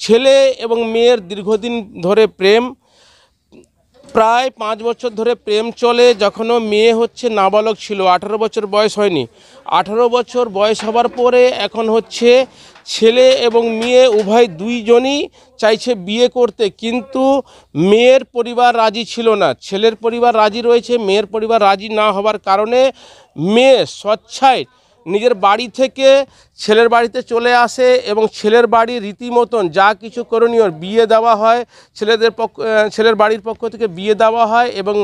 ছেলে এবং মেয়ের দীর্ঘদিন ধরে প্রেম, প্রায় 5 বছর ধরে প্রেম চলে। যখনও মেয়ে হচ্ছে নাবালক ছিল, 18 বছর বয়স হয়নি। 18 বছর বয়স হবার পরে এখন হচ্ছে ছেলে এবং মেয়ে উভয় দুইজনই চাইছে বিয়ে করতে, কিন্তু মেয়ের পরিবার রাজি ছিল না। ছেলের পরিবার রাজি রয়েছে, মেয়ের পরিবার রাজি না হবার কারণে মেয়ে স্বেচ্ছায় নিজের বাড়ি থেকে ছেলের বাড়িতে চলে আসে এবং ছেলের বাড়ির রীতিমতন যা কিছু করণীয় বিয়ে দেওয়া হয়, ছেলের বাড়ির পক্ষ থেকে বিয়ে দেওয়া হয় এবং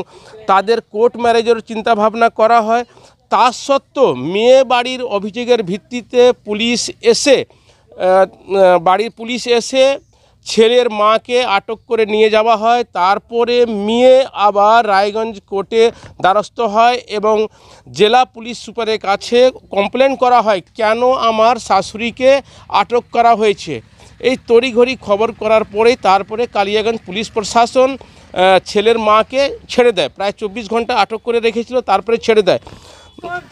তাদের কোর্ট ম্যারেজের চিন্তাভাবনা করা হয়। তা সত্ত্বেও মেয়ে বাড়ির অভিযোগের ভিত্তিতে পুলিশ এসে ছেলের মাকে আটক করে নিয়ে যাওয়া হয়। তারপরে মেয়ে আবার রায়গঞ্জ কোর্টে দ্বারস্থ হয় এবং জেলা পুলিশ সুপারের কাছে কমপ্লেন করা হয়, কেন আমার শাশুড়িকে আটক করা হয়েছে। এই তড়িঘড়ি খবর করার পরেই তারপরে কালিয়াগঞ্জ পুলিশ প্রশাসন ছেলের মাকে ছেড়ে দেয়। প্রায় 24 ঘন্টা আটক করে রেখেছিল, তারপরে ছেড়ে দেয়।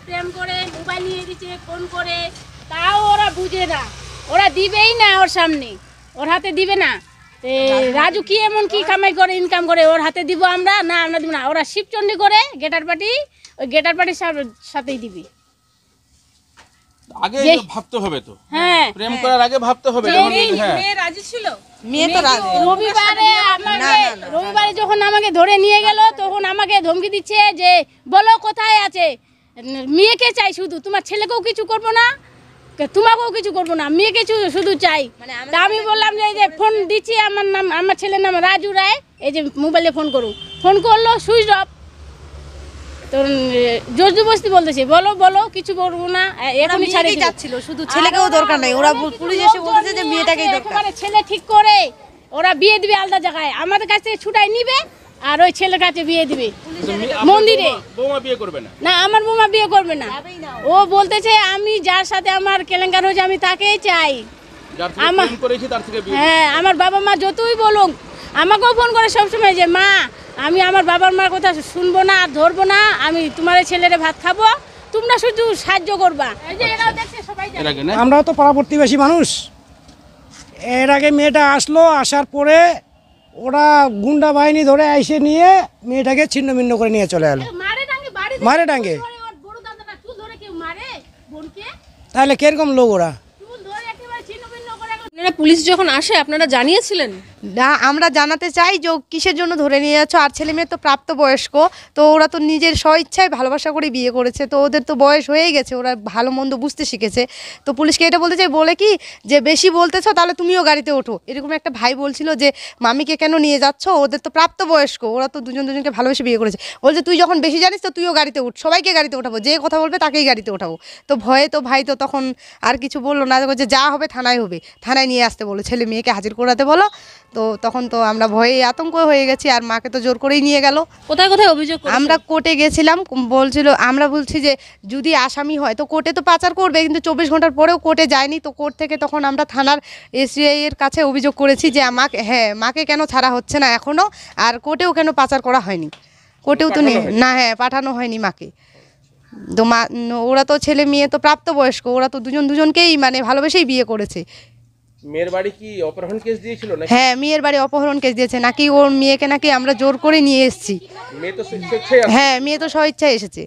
প্রেম করে মোবাইল নিয়ে দিচ্ছে, ফোন করে, তাও ওরা বুঝে না, ওরা দিবেই না, ওর সামনে ওর হাতে দিবে না। রাজু কি এমন কি কামাই করে, ইনকাম করে, ওর হাতে দিব আমরা? না, আমরা দিব না। ওরা শিবচন্ডী করে গেটার পার্টি, ওই গেটার পার্টির সাথেই দিবি। আগে ভাবতে হবে তো, হ্যাঁ, প্রেম করার আগে ভাবতে হবে। মেয়ে রাজি ছিল, মেয়ে তো রাজি। রবিবারে যখন আমাকে ধরে নিয়ে গেল, তখন আমাকে ধমকি দিচ্ছে যে বলো কোথায় আছে, মেয়েকে চাই শুধু, তোমার ছেলেকেও কিছু করবো না, তোমাকেও কিছু করবো না, মেয়েকে শুধু চাই। তা আমি বললাম যে এই যে ফোন দিচ্ছি, আমার ছেলের নাম রাজু রায়, এই যে মোবাইলে ফোন করুন। ফোন করলো, সুইচ অফ। তো জোর জবরদস্তি বলতেছে, বলো কিছু বলবো না, এখনই ছাড়িয়ে যাচ্ছিল, শুধু ছেলেকেও দরকার নাই। ওরা পুলিশ এসে বলতেছে যে মেয়েটাকেই দরকার। ছেলে ঠিক করে ওরা বিয়ে দিবে আলাদা জায়গায়, আমাদের কাছ থেকে ছুটাই নিবে আর ওই ছেলের কাছে বিয়ে দিবে মন্দিরে। বৌমা বিয়ে করবে না? না, আমার বৌমা বিয়ে করবে না। ও বলতেছে আমি যার সাথে আমার কেলেঙ্কার হয়েছে আমি তাকেই চাই। হ্যাঁ, আমার বাবা মা যতই বলুক, আমাকেও ফোন করে সবসময় যে মা আমি আমার বাবার মার কথা শুনবো না আর ধরবো না, আমি তোমার ছেলেরে ভাত খাবো, তোমরা শুধু সাহায্য করবা। আমরাও তো পাড়া প্রতিবেশী মানুষ। এর আগে মেয়েটা আসলো, আসার পরে ওরা গুন্ডা বাহিনী ধরে এসে নিয়ে মেয়েটাকে ছিন্ন ভিন্ন করে নিয়ে চলে এলো মারে ডাঙ্গে। তাহলে কিরকম লোক ওরা? পুলিশ যখন আসে আপনারা জানিয়েছিলেন? না, আমরা জানাতে চাই যে কিসের জন্য ধরে নিয়ে যাচ্ছ। আর ছেলে মেয়ে তো প্রাপ্তবয়স্ক, তো ওরা তো নিজের স্বইচ্ছায় ভালোবাসা করে বিয়ে করেছে, তো ওদের তো বয়স হয়েই গেছে, ওরা ভালো মন্দ বুঝতে শিখেছে। তো পুলিশকে এটা বলতে চাই, বলে কি যে বেশি বলতেছ তাহলে তুমিও গাড়িতে ওঠো। এরকম একটা ভাই বলছিল যে মামিকে কেন নিয়ে যাচ্ছ, ওদের তো প্রাপ্তবয়স্ক, ওরা তো দুজনকে ভালোবেসে বিয়ে করেছে। বলছে তুই যখন বেশি জানিস তো তুইও গাড়িতে উঠ, সবাইকে গাড়িতে ওঠাবো, যে কথা বলবে তাকেই গাড়িতে ওঠাবো। তো ভয়ে তো ভাই তো তখন আর কিছু বললো না, যে যা হবে থানায় হবে, থানায় নিয়ে আসতে বলো, ছেলে মেয়েকে হাজির করাতে বলো। তো তখন তো আমরা ভয়ে আতঙ্ক হয়ে গেছি, আর মাকে তো জোর করেই নিয়ে গেল। কোথায় কোথায় অভিযোগ? আমরা কোর্টে গেছিলাম, বলছিল, আমরা বলছি যে যদি আসামি হয় তো কোর্টে তো পাচার করবে, কিন্তু 24 ঘন্টার পরেও কোর্টে যায়নি। তো কোর্ট থেকে তখন আমরা থানার এসিআই এর কাছে অভিযোগ করেছি যে মাকে কেন ছাড়া হচ্ছে না এখনও, আর কোর্টেও কেন পাচার করা হয়নি, কোর্টেও তো না, হ্যাঁ পাঠানো হয়নি মাকে। তো ওরা তো ছেলে মেয়ে তো প্রাপ্তবয়স্ক, ওরা তো দুজনকেই মানে ভালোবেসেই বিয়ে করেছে। মেয়ের বাড়ি কি অপহরণ কেস দিয়েছিল নাকি? হ্যাঁ, মেয়ের বাড়ি অপহরণ কেস দিয়েছে নাকি, ওর মেয়েকে নাকি আমরা জোর করে নিয়ে এসেছি। হ্যাঁ, মেয়ে তো স্বেচ্ছায় এসেছে।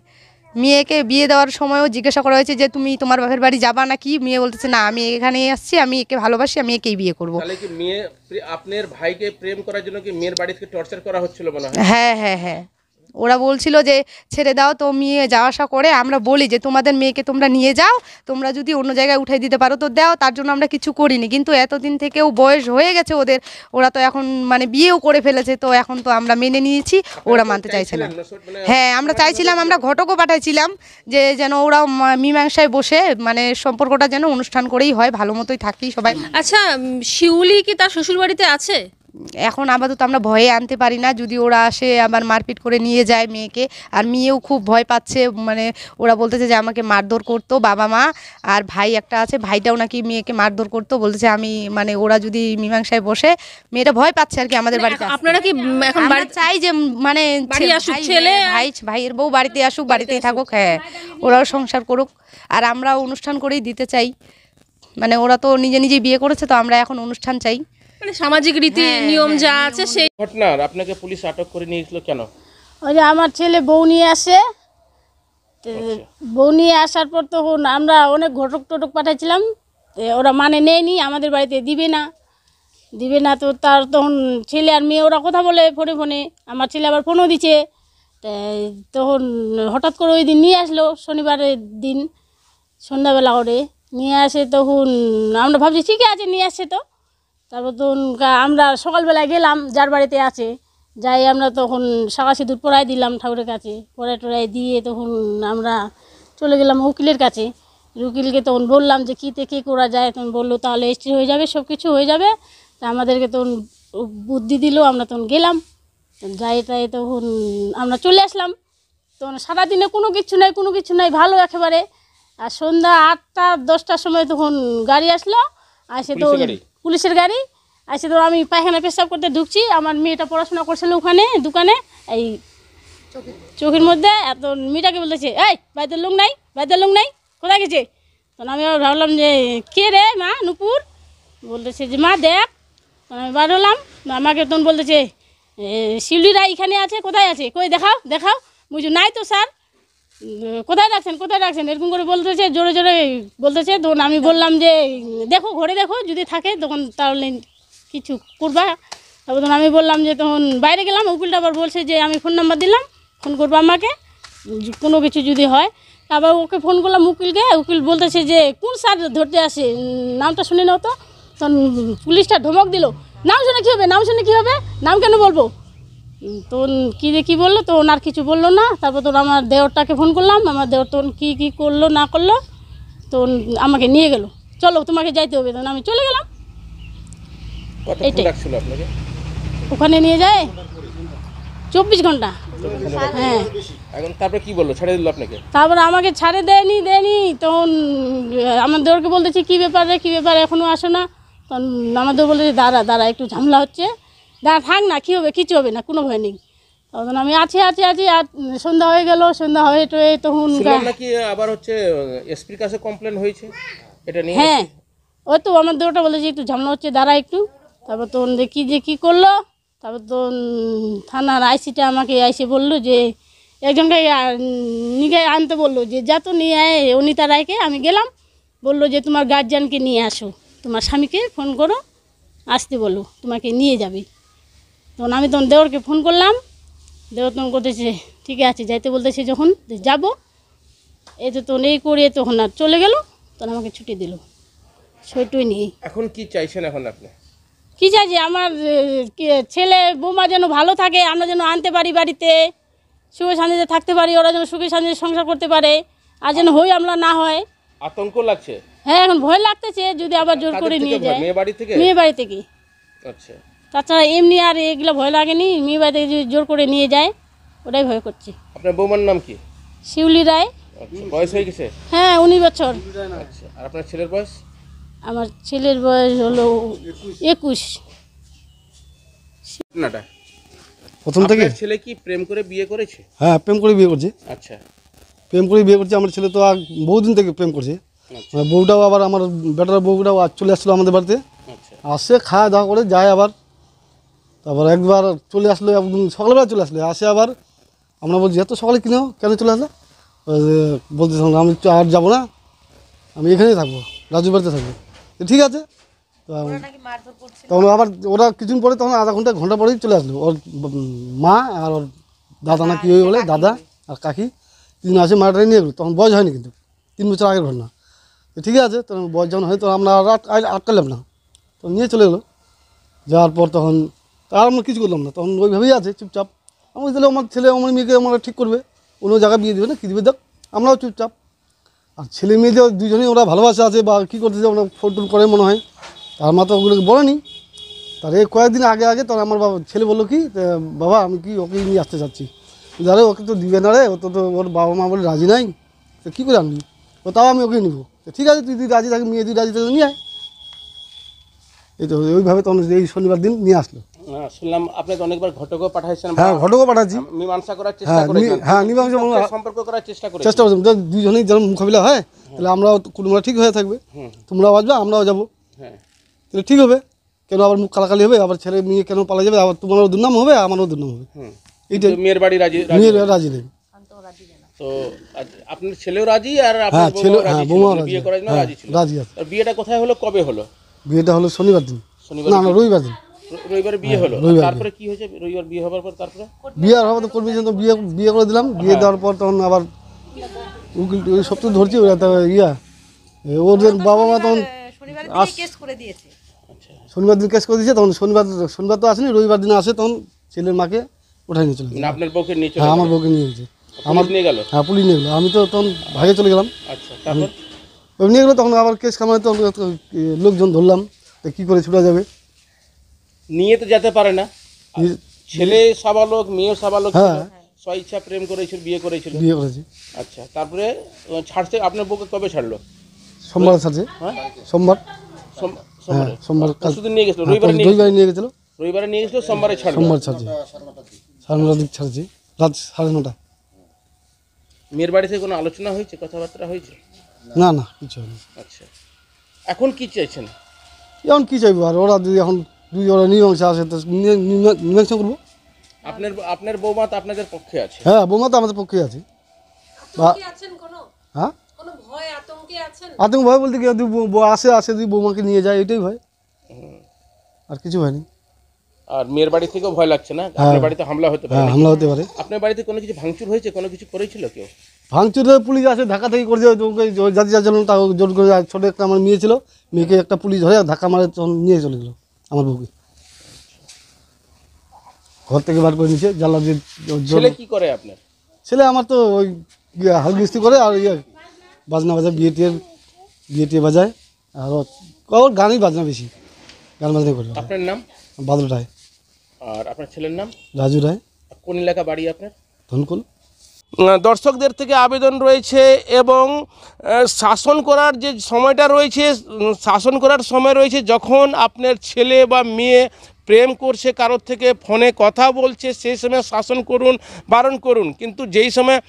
মেয়েকে বিয়ে দেওয়ার সময়ও জিজ্ঞাসা করা হয়েছে যে তুমি তোমার বাপের বাড়ি যাবা নাকি, মেয়ে বলতেছে না, আমি এখানে আসছি, আমি একে ভালোবাসি, আমি একেই বিয়ে করবো। তাহলে কি মেয়ে আপনার ভাইকে প্রেম করার জন্য কি মেয়ের বাড়ি থেকে টর্চার করা হচ্ছিল মনে হয়? হ্যাঁ হ্যাঁ হ্যাঁ, ওরা বলছিল যে ছেড়ে দাও, তো মেয়ে যাওয়া আসা করে, আমরা বলি যে তোমাদের মেয়েকে তোমরা নিয়ে যাও, তোমরা যদি অন্য জায়গায় উঠাই দিতে পারো তো দাও, তার জন্য আমরা কিছু করিনি। কিন্তু এতদিন থেকেও বয়স হয়ে গেছে ওদের, ওরা তো এখন মানে বিয়েও করে ফেলেছে, তো এখন তো আমরা মেনে নিয়েছি, ওরা মানতে চাইছে না। হ্যাঁ, আমরা চাইছিলাম, আমরা ঘটকও পাঠাইছিলাম যে যেন ওরা মীমাংসায় বসে মানে সম্পর্কটা যেন অনুষ্ঠান করেই হয়, ভালো মতোই থাকি সবাই। আচ্ছা, শিউলি কি তার শ্বশুর বাড়িতে আছে? এখন আপাতত আমরা ভয়ে আনতে পারি না, যদি ওরা আসে আবার মারপিট করে নিয়ে যায় মেয়েকে, আর মেয়েও খুব ভয় পাচ্ছে, মানে ওরা বলতেছে যে আমাকে মারধর করতো বাবা মা, আর ভাই একটা আছে, ভাইটাও নাকি মেয়েকে মারধর করতো, বলতেছে আমি মানে ওরা যদি মীমাংসায় বসে, মেয়েটা ভয় পাচ্ছে আর কি আমাদের বাড়িতে। আপনারা কি এখন চাই যে মানে ভাইয়ের বউ বাড়িতে আসুক, বাড়িতেই থাকুক, হ্যাঁ ওরাও সংসার করুক, আর আমরা অনুষ্ঠান করেই দিতে চাই, মানে ওরা তো নিজে নিজেই বিয়ে করেছে, তো আমরা এখন অনুষ্ঠান চাই। মানে সামাজিক রীতি নিয়ম যা আছে সেই ঘটনার আপনাকে পুলিশ আটক করে নিয়ে গেছিল কেন? ওই যে আমার ছেলে বউ নিয়ে আসে, তো বউ নিয়ে আসার পর তখন আমরা অনেক ঘটক টটক পাঠাচ্ছিলাম, ওরা মানে নেয়নি, আমাদের বাড়িতে দিবে না। তো তার তখন ছেলে আর মেয়ে ওরা কথা বলে ফোনে ফোনে, আমার ছেলে আবার ফোনও দিচ্ছে। তখন হঠাৎ করে ওই দিন নিয়ে আসলো, শনিবারের দিন সন্ধ্যাবেলা করে নিয়ে আসে। তখন আমরা ভাবছি ঠিক আছে নিয়ে আসছে তো। তারপর তখন আমরা সকালবেলায় গেলাম যার বাড়িতে আছে, যাই আমরা তখন শাঁখা সিঁদুর পরাই দিলাম ঠাকুরের কাছে, পরাই টরাই দিয়ে তখন আমরা চলে গেলাম উকিলের কাছে। উকিলকে তখন বললাম যে কীতে কী করা যায়, তখন বললো তাহলে রেজিস্ট্রি হয়ে যাবে, সব কিছু হয়ে যাবে। তা আমাদেরকে তখন বুদ্ধি দিল, আমরা তখন গেলাম, যাই তাই তখন আমরা চলে আসলাম। তখন সারাদিনে কোনো কিছু নাই ভালো একেবারে। আর সন্ধ্যা 8টা-10টার সময় তখন গাড়ি আসলো, আসে তো পুলিশের গাড়ি আসে। তো আমি পায়খানা পেশাব করতে ঢুকছি, আমার মেয়েটা পড়াশোনা করছিল ওখানে দোকানে এই চোখের মধ্যে। এত মেয়েটাকে বলতেছে এই বাড়িতে লোক নাই কোথায় গেছে? তখন আমি আবার ভাবলাম যে কে রে মা? নুপুর। বলতেছে যে মা দেখ। তখন আমি বার হলাম, আমাকে তখন বলতেছে শিউলিরা এখানে আছে, কোথায় আছে? কই দেখাও। বুঝো নাই তো স্যার, কোথায় রাখছেন এরকম করে বলতেছে, জোরে বলতেছে। তখন আমি বললাম যে দেখো ঘরে দেখো, যদি থাকে তখন তাহলে কিছু করবা। তারপর তখন আমি বললাম যে তখন বাইরে গেলাম, উকিলটা আবার বলছে যে আমি ফোন নাম্বার দিলাম, ফোন করবো আমাকে কোনো কিছু যদি হয়। আবার ওকে ফোন করলাম উকিলকে, উকিল বলতেছে যে কোন স্যার ধরতে আসে, নামটা শুনে নাও তো। তখন পুলিশটা ধমক দিল, নাম শুনে কী হবে, নাম কেন বলবো? তখন কী বললো, তো ওনার কিছু বললো না। তারপর তো আমার দেওরটাকে ফোন করলাম, আমার দেওর তখন কী করলো না করলো, তো আমাকে নিয়ে গেল, চলো তোমাকে যাইতে হবে। তখন আমি চলে গেলাম। ওখানে নিয়ে যায় 24 ঘন্টা। হ্যাঁ। এখন তারপরে কি বললো, ছেড়ে দিল আপনাকে? তারপরে আমাকে ছাড়ে দেয়নি। তখন আমার দেওরকে বলতেছি কী ব্যাপার এখনও আসো না। তখন আমার দেওর বলতেছে দাঁড়া একটু ঝামেলা হচ্ছে, থাক না, কী হবে, কিছু হবে না, কোনো ভয় নেই। তখন আমি আছি আর সন্ধ্যা হয়ে গেল, সন্ধ্যা হয়ে টয়ে তখন নাকি আবার হচ্ছে এসপির কাছে কমপ্লেন হয়েছে এটা নিয়ে? হ্যাঁ, ওই তো আমার দেওরটা বলেছে একটু ঝামেলা হচ্ছে, দাঁড়া একটু। তারপর তখন দেখি যে কী করলো। তারপর তখন থানার আইসিটা আমাকে আইসে বললো যে একজনকে নিয়ে আনতে বললো, যে যা তো নিয়ে আয় অনিতা রায়কে। আমি গেলাম, বললো যে তোমার গার্জিয়ানকে নিয়ে আসো, তোমার স্বামীকে ফোন করো, আসতে বলো, তোমাকে নিয়ে যাবে। তখন আমি তখন দেওরকে ফোন করলাম, দেওর তখন করতেছে ঠিক আছে যাইতে বলতেছে, যখন যাবো এই তো তখন এই করে তখন আর চলে গেল। তখন আমাকে ছুটি দিল, ছুটি নিয়ে। এখন কি চাইছেন এখন আপনি? কী চাইছি, আমার ছেলে বৌমা যেন ভালো থাকে, আমরা যেন আনতে পারি বাড়িতে, সুখে শান্তিতে থাকতে পারি, ওরা যেন সুখে শান্তিতে সংসার করতে পারে, আর যেন আমরা না হয়। আতঙ্ক লাগছে? হ্যাঁ, এখন ভয় লাগতেছে যদি আবার জোর করে নিয়ে যায়। মেয়ে বাড়ি থেকে। আচ্ছা। তাছাড়া এমনি আর এগুলো ভয় লাগেনি, মেয়ে বাড়ি থেকে যদি জোর করে নিয়ে যায় ওটাই ভয় করছে। আপনার বৌমার নাম কি? শিউলি রায়। আচ্ছা, বয়স হয়ে গেছে? হ্যাঁ, 19 বছর। আচ্ছা, আর আপনার ছেলের বয়স? আমার ছেলের বয়স হলো 21। নাটা প্রথম থেকে ছেলে কি প্রেম করে বিয়ে করেছে? হ্যাঁ, প্রেম করে বিয়ে করছে। আচ্ছা, প্রেম করে বিয়ে করছে। আমার ছেলে তো আর বহুদিন থেকে প্রেম করছে। বউটাও আবার আমার বেটার বউটাও চলে আসছিলো আমাদের বাড়িতে, আসে খাওয়া দাওয়া করে যায় আবার। তারপর একবার চলে আসলো, একদিন সকালবেলা চলে আসলো, আসে আবার আমরা বলছি এত সকালে কেন চলে আসলো? বলতে আমি আর যাবো না, আমি এখানেই থাকবো, রাজুর বাড়িতে থাকবো। ঠিক আছে। তখন আবার ওরা কিছুদিন পরে, তখন আধা ঘন্টা পরেই চলে আসলো ওর মা আর ওর দাদা না কি বলে, দাদা আর কাকি 3 আসে মাটাই নিয়ে গেলো। তখন বয়স হয়নি, কিন্তু 3 বছর আগের ঘটনা। ঠিক আছে, তখন বয়স যখন হয় তখন আমরা আটকালাম না, তখন নিয়ে চলে গেলো। যাওয়ার পর তখন আর আমরা কিছু করলাম না, তখন ওইভাবেই আছে চুপচাপ। আমি তাহলে আমার ছেলে আমার মেয়েকে আমরা ঠিক করবে, অন্য জায়গায় বিয়ে দেবে না, কী দেবে দেখ, আমরাও চুপচাপ। আর ছেলে মেয়েদের দুজনেই ওরা ভালোবাসা আছে বা কী করতেছে, ওরা ফোন টোন করে মনে হয়, তার মা তো ওগুলোকে বলেনি। তার এই কয়েকদিন আগে তখন আমার ছেলে বললো কি, বাবা আমি কি ওকে নিয়ে আসতে চাচ্ছি। আরে ওকে তো দিবে না রে, ও তো ওর বাবা মা বলে রাজি নাই, তো কী করে আনবি, ও তাও আমি ওকে নিবো। ঠিক আছে, তুই রাজি থাকি, মেয়ে তুই রাজি থাকি, নিয়ে আয়। এই তো ওইভাবে তখন এই শনিবার দিন নিয়ে আসলো। শুনলাম আপনি তো অনেকবার ঘটকও পাঠাইছেন। হ্যাঁ, ঘটকও পাঠাচ্ছি। মীমাংসা করার চেষ্টা করেছেন? হ্যাঁ, মীমাংসা সম্পর্ক করার চেষ্টা করছি। দুজনেই যেন মোকাবিলা হয়, তাহলে আমরাও কুটুম্বরা ঠিক হয়ে থাকবে, তোমরাও আসবে আমরাও যাবো, তাহলে ঠিক হবে। কেন আবার মুখ কালাকালি হবে, আবার ছেলে মেয়ে কেন পালা যাবে, আবার তোমারও দুর্নাম হবে আমারও দুর্নাম হবে, এইটাই। কিন্তু মেয়ের বাড়ি রাজি মেয়ে রাজি নেই। তো আপনার ছেলেও রাজি আর হ্যাঁ আপনার ছেলে, বউমাও হ্যাঁ রাজি ছিল, বৌমা মানে রাজি, বিয়ে করার জন্য হ্যাঁ রাজি ছিল। রাজি আছে। আর বিয়েটা কোথায় হলো, কবে হলো? বিয়েটা হলো শনিবার দিন, শনিবার না রবিবার দিন। রবিবার বিয়ে হলো। রবিবার তারপরে কি হয়েছে রবিবার বিয়ে হবার পর? তারপরে বিয়ে আর হবে তো করবি, তো বিয়ে বিয়ে করে দিলাম। বিয়ে দেওয়ার পর তখন আবার উকিল ওই সব তো ধরছি, ওরা তো ওদের বাবা মা তখন শনিবার কেস করে দিয়েছে। শনিবার দিন কেস করে দিয়েছে। তখন শনিবার তো আসেনি, রবিবার দিন আসে, তখন ছেলের মাকে উঠাই নিয়ে চলে গেছে। না আপনার বউকে নিয়ে চলে হ্যাঁ গেল? আমার বউকে নিয়ে গেছে। আমার নিয়ে গেল। হ্যাঁ পুলিশ নিয়ে গেলো, আমি তো তখন ভাগে চলে গেলাম। আচ্ছা, তারপর ওই নিয়ে গেলো, তখন আবার কেস কামাই, তো লোকজন ধরলাম, তো কী করে ছুটা যাবে। নিয়ে তো যেতে পারে না। নিয়ে- ছেলে সাবালক, মেয়েও সাবালক ছিল, হ্যাঁ। স্বইচ্ছা প্রেম করেছিল, বিয়ে করেছিল। বিয়ে করেছি। আচ্ছা, তারপরে ছাড়ছে আপনার বউকে কবে ছাড়লো? সোমবার ছাড়ছে, হ্যাঁ, সোমবার। সোম- হ্যাঁ সোমবারে সোমবার পরশুদিন নিয়ে গেছিল, রবিবারে নিয়ে রবিবারে নিয়ে গেছিলো, রবিবারে নিয়ে গেছিল, সোমবারে ছাড়লো। সোমবার ছাড়ছে, 9:30 দিক ছাড়ছি, রাত 9:30। মেয়ের বাড়ি থেকে কোনো আলোচনা হয়েছে, কথাবার্তা হয়েছে? না না কিছু হয়নি। আচ্ছা, এখন কি চাইছেন? এখন কী চাইবো আর, ওরা যদি এখন ওরা মীমাংসা আসে তো মীমাংসা করবো। আপনার বৌমা তো আপনাদের পক্ষে আছে। হ্যাঁ বৌমা তো আমাদের পক্ষে আছে। বা হ্যাঁ আতঙ্ক ভয় বলতে কি, যদি আসে যদি বৌমাকে নিয়ে যায়, এটাই ভয়, আর কিছু হয়নি। আর মেয়ের বাড়ি থেকেও ভয় লাগছে না আপনার বাড়িতে হামলা হতে পারে? হ্যাঁ হামলা হতে পারে। আপনার বাড়িতে কোনো কিছু ভাঙচুর হয়েছে, কোনো কিছু করেছিল কেউ? ভাঙচুরের পুলিশ আসে, ধাক্কা থেকে করছে, ওকে জাতি যার জন্য তা জোর করে। ছোটো একটা আমার মেয়ে ছিল, মেয়েকে একটা পুলিশ ধরে ধাক্কা মারে, তখন নিয়ে চলে গেলো আমার বউকে, ঘর থেকে বার করে নিয়েছে জানলা দিয়ে। ছেলে কি করে আপনার? ছেলে আমার তো ওই হালগিস্তি করে, আর বাজনা বাজায়, বিয়ে টিয়ে বাজায়, আর ওর গানই বাজনা বেশি, গান বাজনা করে। আপনার নাম? বাদল রায়। আর আপনার ছেলের নাম? রাজু রায়। কোন এলাকা বাড়ি আপনার? ধনকুল। দর্শকদের থেকে আবেদন রয়েছে, এবং শাসন করার যে সময়টা রয়েছে, শাসন করার সময় রয়েছে যখন আপনার ছেলে বা মেয়ে প্রেম করছে, কারোর থেকে ফোনে কথা বলছে, সেই সময় শাসন করুন, বারণ করুন। কিন্তু যেই সময়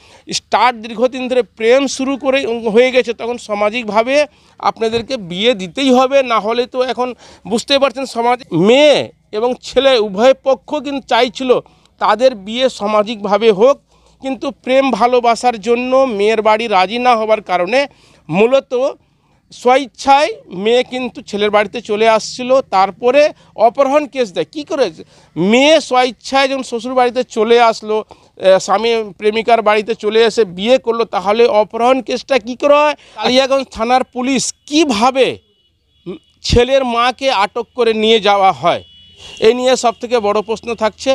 দীর্ঘদিন ধরে প্রেম শুরু করে হয়ে গেছে, তখন সামাজিকভাবে আপনাদেরকে বিয়ে দিতেই হবে। না হলে তো এখন বুঝতে পারছেন, সমাজ মেয়ে এবং ছেলে উভয় পক্ষ কিন্তু চাইছিল তাদের বিয়ে সামাজিকভাবে হোক, কিন্তু প্রেম ভালোবাসার জন্য মেয়ের বাড়ি রাজি না হওয়ার কারণে মূলত স্বইচ্ছায় মেয়ে কিন্তু ছেলের বাড়িতে চলে আসছিল। তারপরে অপহরণ কেস দেয়। কী করে মেয়ে স্বইচ্ছায় যখন শ্বশুর বাড়িতে চলে আসলো, স্বামী প্রেমিকার বাড়িতে চলে এসে বিয়ে করলো, তাহলে অপহরণ কেসটা কী করে হয়? কালিয়াগঞ্জ থানার পুলিশ কিভাবে ছেলের মাকে আটক করে নিয়ে যাওয়া হয়, এ নিয়ে সবথেকে বড় প্রশ্ন থাকছে।